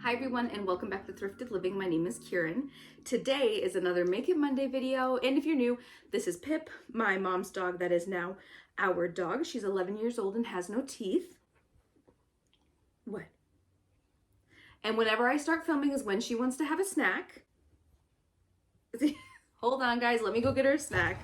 Hi everyone and welcome back to Thrifted Living. My name is Kieran. Today is another Make It Monday video, and if you're new, this is Pip, my mom's dog that is now our dog. She's 11 years old and has no teeth. What? And whenever I start filming is when she wants to have a snack. Hold on guys, let me go get her a snack.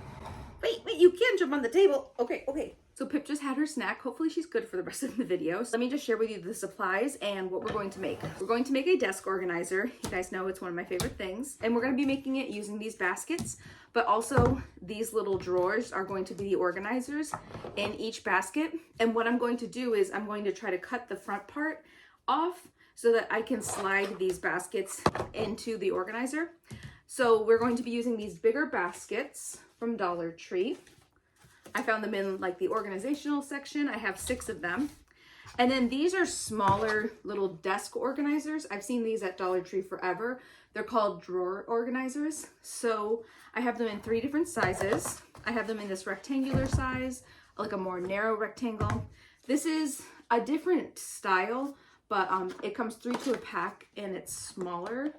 Wait, you can't jump on the table. Okay. So Pip just had her snack. Hopefully she's good for the rest of the video. So let me just share with you the supplies and what we're going to make. We're going to make a desk organizer. You guys know it's one of my favorite things. And we're going to be making it using these baskets, but also these little drawers are going to be the organizers in each basket. And what I'm going to do is I'm going to try to cut the front part off so that I can slide these baskets into the organizer. So we're going to be using these bigger baskets from Dollar Tree. I found them in like the organizational section. I have 6 of them. And then these are smaller little desk organizers. I've seen these at Dollar Tree forever. They're called drawer organizers. So I have them in 3 different sizes. I have them in this rectangular size, like a more narrow rectangle. This is a different style, but it comes 3 to a pack and it's smaller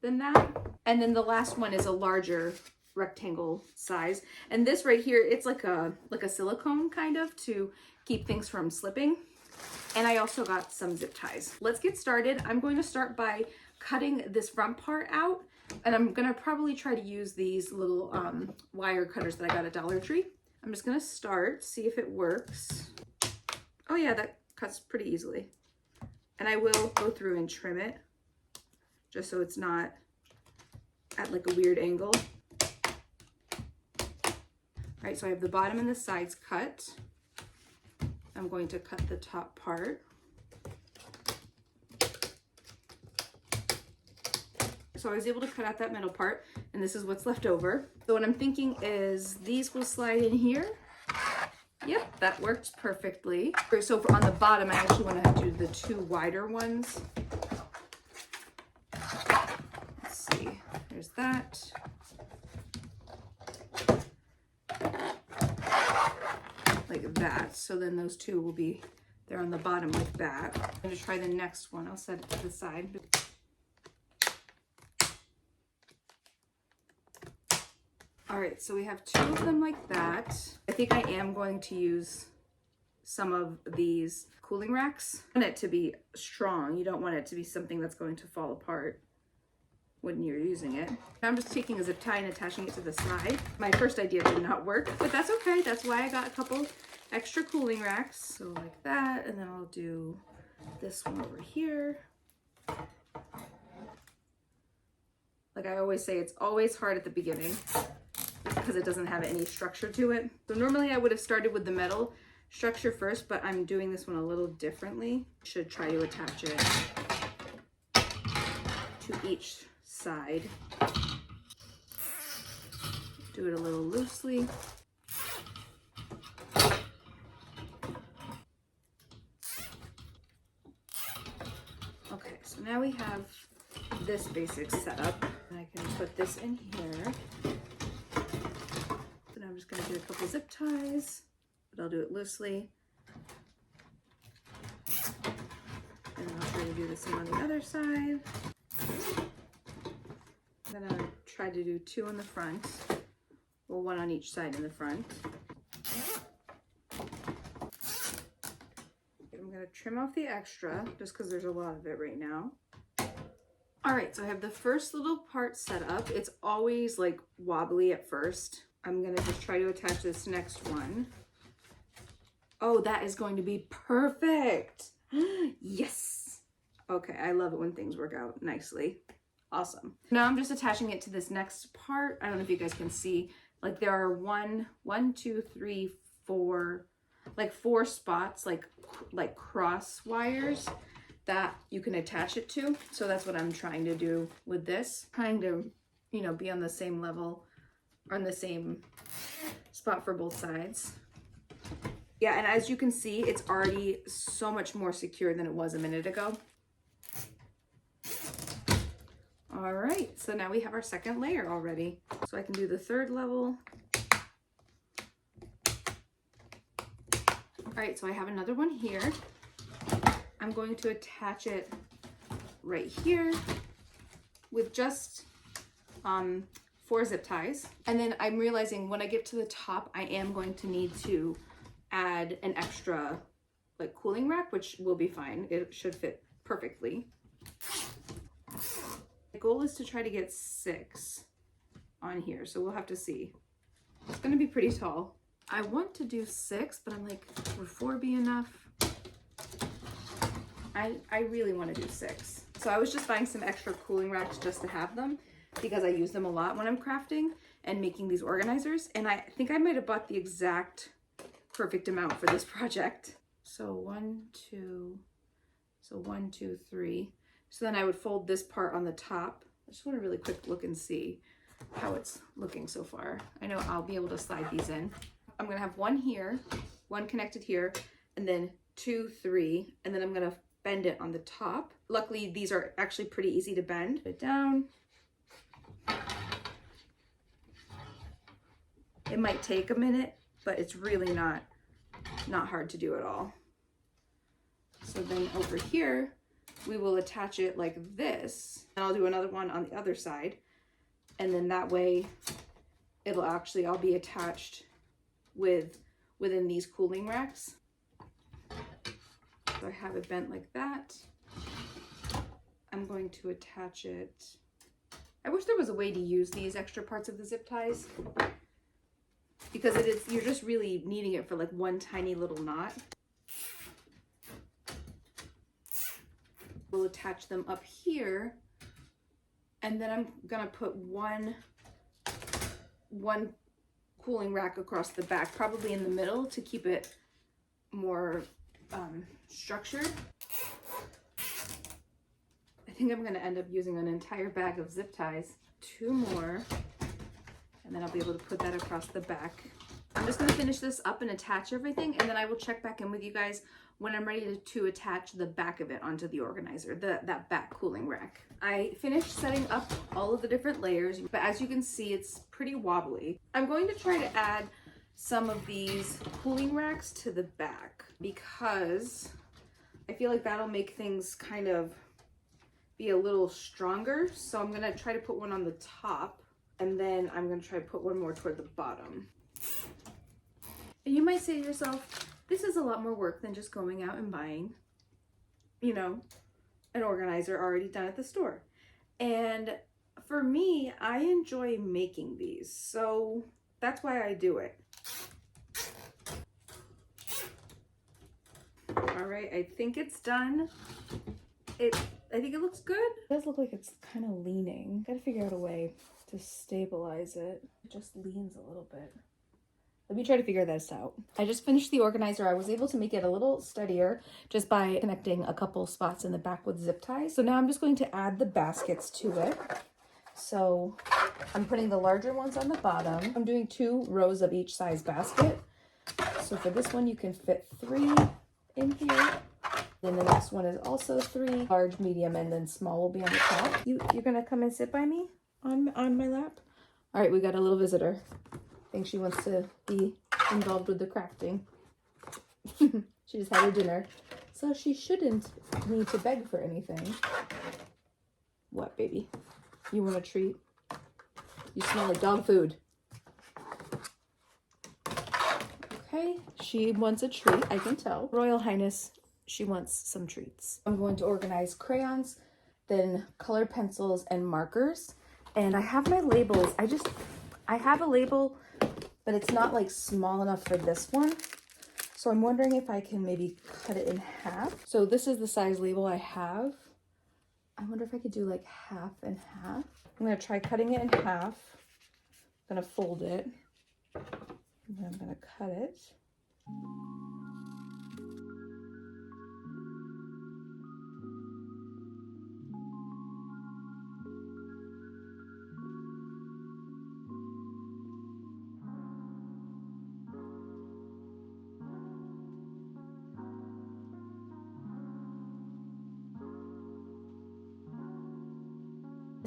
than that. And then the last one is a larger rectangle size, and this right here, it's like a silicone kind of to keep things from slipping. And I also got some zip ties. Let's get started. I'm going to start by cutting this front part out, and I'm gonna probably try to use these little wire cutters that I got at Dollar Tree. I'm just gonna start, see if it works. Oh yeah, that cuts pretty easily. And I will go through and trim it just so it's not at like a weird angle. All right, so I have the bottom and the sides cut. I'm going to cut the top part. So I was able to cut out that middle part, and this is what's left over. So what I'm thinking is these will slide in here. Yep, that works perfectly. So on the bottom, I actually want to do the 2 wider ones. Let's see, there's that. Like that. So then those 2 will be there on the bottom like that. I'm going to try the next one. I'll set it to the side. All right, so we have 2 of them like that. I think I am going to use some of these cooling racks. I want it to be strong. You don't want it to be something that's going to fall apart when you're using it. I'm just taking a zip tie and attaching it to the side. My first idea did not work, but that's okay. That's why I got a couple extra cooling racks. So like that, and then I'll do this one over here. Like I always say, it's always hard at the beginning because it doesn't have any structure to it. So normally I would have started with the metal structure first, but I'm doing this one a little differently. Should try to attach it to each side. Do it a little loosely. Okay, so now we have this basic setup, and I can put this in here. So now I'm just going to do a couple zip ties, but I'll do it loosely. And then I'll try to do the same on the other side. I'm gonna try to do 2 on the front, or 1 on each side in the front. I'm gonna trim off the extra just because there's a lot of it right now. All right, so I have the first little part set up. It's always like wobbly at first. I'm gonna just try to attach this next one. Oh, that is going to be perfect. Yes. Okay, I love it when things work out nicely. Awesome. Now I'm just attaching it to this next part. I don't know if you guys can see, like there are 1, 2, 3, 4, like 4 spots, like cross wires that you can attach it to. So that's what I'm trying to do with this. Trying to, you know, be on the same level, or on the same spot for both sides. Yeah, and as you can see, it's already so much more secure than it was a minute ago. All right, so now we have our second layer already. So I can do the 3rd level. All right, so I have another one here. I'm going to attach it right here with just 4 zip ties. And then I'm realizing when I get to the top, I am going to need to add an extra like cooling rack, which will be fine. It should fit perfectly. The goal is to try to get 6 on here, so we'll have to see. It's gonna be pretty tall. I want to do 6, but I'm like, would 4 be enough? I really want to do 6. So I was just buying some extra cooling racks just to have them because I use them a lot when I'm crafting and making these organizers. And I think I might have bought the exact perfect amount for this project. So 1, 2, 3. So then I would fold this part on the top. I just want a really quick look and see how it's looking so far. I know I'll be able to slide these in. I'm gonna have 1 here, 1 connected here, and then 2, 3, and then I'm gonna bend it on the top. Luckily, these are actually pretty easy to bend. Put it down. It might take a minute, but it's really not hard to do at all. So then over here, we will attach it like this, and I'll do another one on the other side. And then that way it'll actually all be attached within these cooling racks. So I have it bent like that. I'm going to attach it. I wish there was a way to use these extra parts of the zip ties because you're just really needing it for like one tiny little knot. We'll attach them up here, and then I'm gonna put one cooling rack across the back, probably in the middle to keep it more structured. I think I'm gonna end up using an entire bag of zip ties. 2 more, and then I'll be able to put that across the back. I'm just gonna finish this up and attach everything, and then I will check back in with you guys when I'm ready to attach the back of it onto the organizer, that back cooling rack. I finished setting up all of the different layers, but as you can see, it's pretty wobbly. I'm going to try to add some of these cooling racks to the back because I feel like that'll make things kind of be a little stronger. So I'm gonna try to put one on the top, and then I'm gonna try to put one more toward the bottom. And you might say to yourself, this is a lot more work than just going out and buying, you know, an organizer already done at the store. And for me, I enjoy making these, so that's why I do it. All right, I think it's done. I think it looks good. It does look like it's kind of leaning. Gotta figure out a way to stabilize it. It just leans a little bit. Let me try to figure this out. I just finished the organizer. I was able to make it a little steadier just by connecting a couple spots in the back with zip ties. So now I'm just going to add the baskets to it. So I'm putting the larger ones on the bottom. I'm doing 2 rows of each size basket. So for this one, you can fit 3 in here. Then the next one is also 3, large, medium, and then small will be on the top. You're gonna come and sit by me on my lap? All right, we got a little visitor. I think she wants to be involved with the crafting. She just had her dinner. So she shouldn't need to beg for anything. What, baby? You want a treat? You smell like dog food. Okay, she wants a treat, I can tell. Royal Highness, she wants some treats. I'm going to organize crayons, then color pencils and markers. And I have my labels. I have a label, but it's not like small enough for this one. So I'm wondering if I can maybe cut it in half. So this is the size label I have. I wonder if I could do like half and half. I'm gonna try cutting it in half. I'm gonna fold it, and then I'm gonna cut it.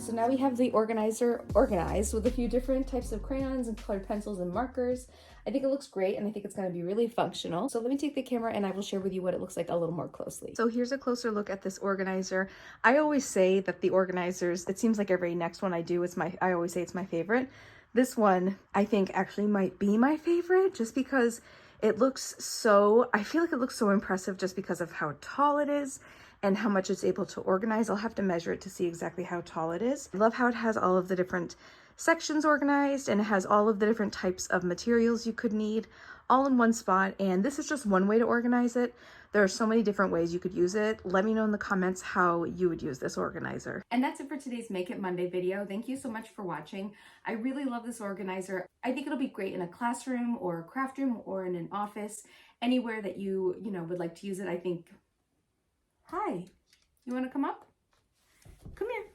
So now we have the organizer organized with a few different types of crayons and colored pencils and markers. I think it looks great and I think it's going to be really functional. So let me take the camera and I will share with you what it looks like a little more closely. So here's a closer look at this organizer. I always say that the organizers, it seems like every next one I do, I always say it's my favorite. This one I think actually might be my favorite just because it looks so, I feel like it looks so impressive just because of how tall it is and how much it's able to organize. I'll have to measure it to see exactly how tall it is. I love how it has all of the different sections organized and it has all of the different types of materials you could need all in one spot. And this is just one way to organize it. There are so many different ways you could use it. Let me know in the comments how you would use this organizer. And that's it for today's Make It Monday video. Thank you so much for watching. I really love this organizer. I think it'll be great in a classroom or a craft room or in an office, anywhere that you would like to use it. I think, hi, you want to come up? Come here.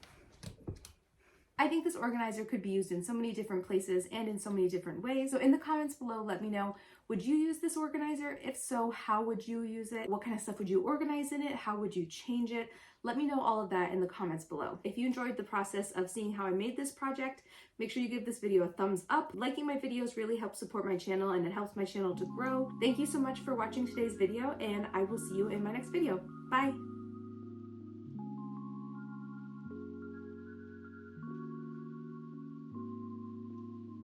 I think this organizer could be used in so many different places and in so many different ways. So in the comments below, let me know, would you use this organizer? If so, how would you use it? What kind of stuff would you organize in it? How would you change it? Let me know all of that in the comments below. If you enjoyed the process of seeing how I made this project, make sure you give this video a thumbs up. Liking my videos really helps support my channel and it helps my channel to grow. Thank you so much for watching today's video and I will see you in my next video. Bye.